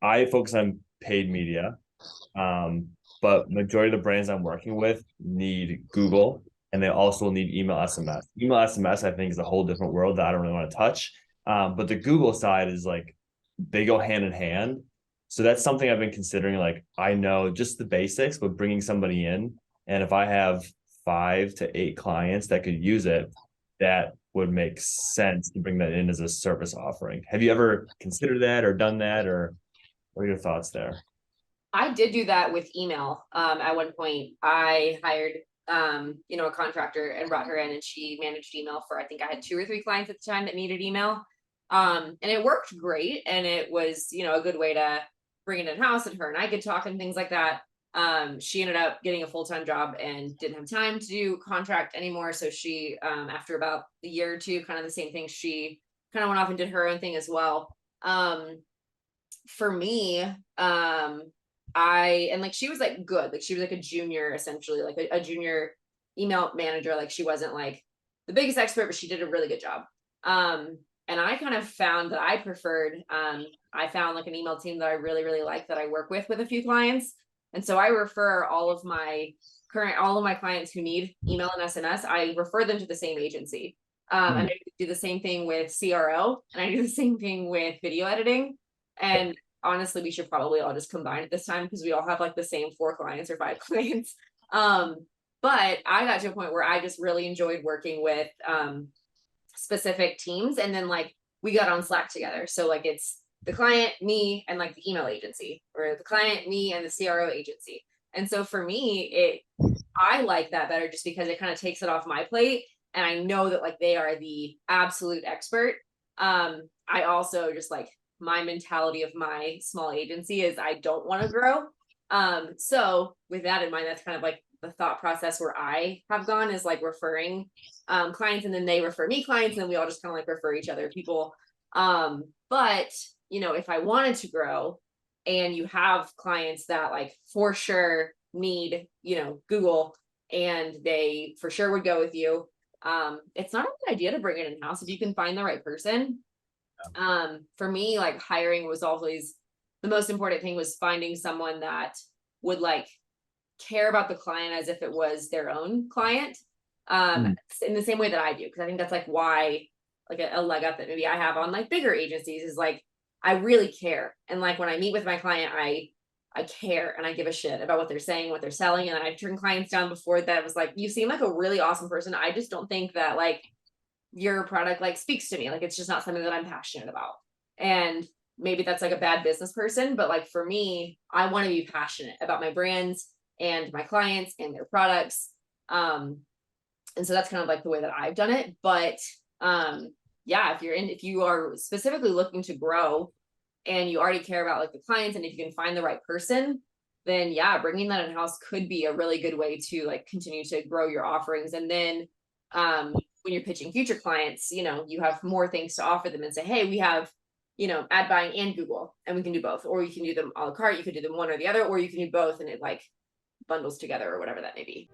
I focus on paid media, but majority of the brands I'm working with need Google, and they also need email SMS. Email SMS, I think, is a whole different world that I don't really want to touch. But the Google side is like they go hand in hand. So that's something I've been considering. Like I know just the basics, but bringing somebody in, and if I have 5 to 8 clients that could use it, that would make sense to bring that in as a service offering. Have you ever considered that or done that, or what are your thoughts there? I did do that with email. At one point, I hired, a contractor and brought her in, and she managed email for, I think I had 2 or 3 clients at the time that needed email. And it worked great. And it was, a good way to bring it in house, and her and I could talk and things like that. She ended up getting a full-time job and didn't have time to do contract anymore. So she, after about a year or two, kind of the same thing, she kind of went off and did her own thing as well. For me, I and like she was like good, like she was like a junior, essentially, like a junior email manager. Like she wasn't like the biggest expert, but she did a really good job. And I kind of found that I preferred, I found like an email team that I really, really like that I work with a few clients. And so I refer all of my clients who need email and SMS, I refer them to the same agency. And Hmm. I do the same thing with CRO, and I do the same thing with video editing. And honestly, we should probably all just combine at this time because we all have like the same 4 clients or 5 clients. Um, but I got to a point where I just really enjoyed working with specific teams, and then like we got on Slack together. So like it's the client, me, and like the email agency, or the client, me, and the CRO agency. And so for me, I like that better just because it kind of takes it off my plate, and I know that like they are the absolute expert. I also just like my mentality of my small agency is I don't want to grow. So with that in mind, that's kind of like the thought process where I have gone, is like referring clients, and then they refer me clients, and then we all just kind of like refer each other people. But if I wanted to grow and you have clients that like for sure need, Google, and they for sure would go with you, it's not a good idea to bring it in house if you can find the right person. For me, like hiring was always the most important thing, was finding someone that would like care about the client as if it was their own client, Hmm. in the same way that I do, because I think that's like why, like a leg up that maybe I have on like bigger agencies, is like I really care, and like when I meet with my client, I care and I give a shit about what they're saying, what they're selling. And I've turned clients down before that was like, you seem like a really awesome person, I just don't think that like your product like speaks to me, like it's just not something that I'm passionate about. And maybe that's like a bad business person, but like for me, I want to be passionate about my brands and my clients and their products. um and so that's kind of like the way that I've done it. But yeah, if you are specifically looking to grow and you already care about like the clients, and if you can find the right person, then yeah, bringing that in house could be a really good way to like continue to grow your offerings. And then when you're pitching future clients, you have more things to offer them, and say, hey, we have, ad buying and Google, and we can do both, or you can do them a la carte, you could do them one or the other, or you can do both, and it like bundles together, or whatever that may be.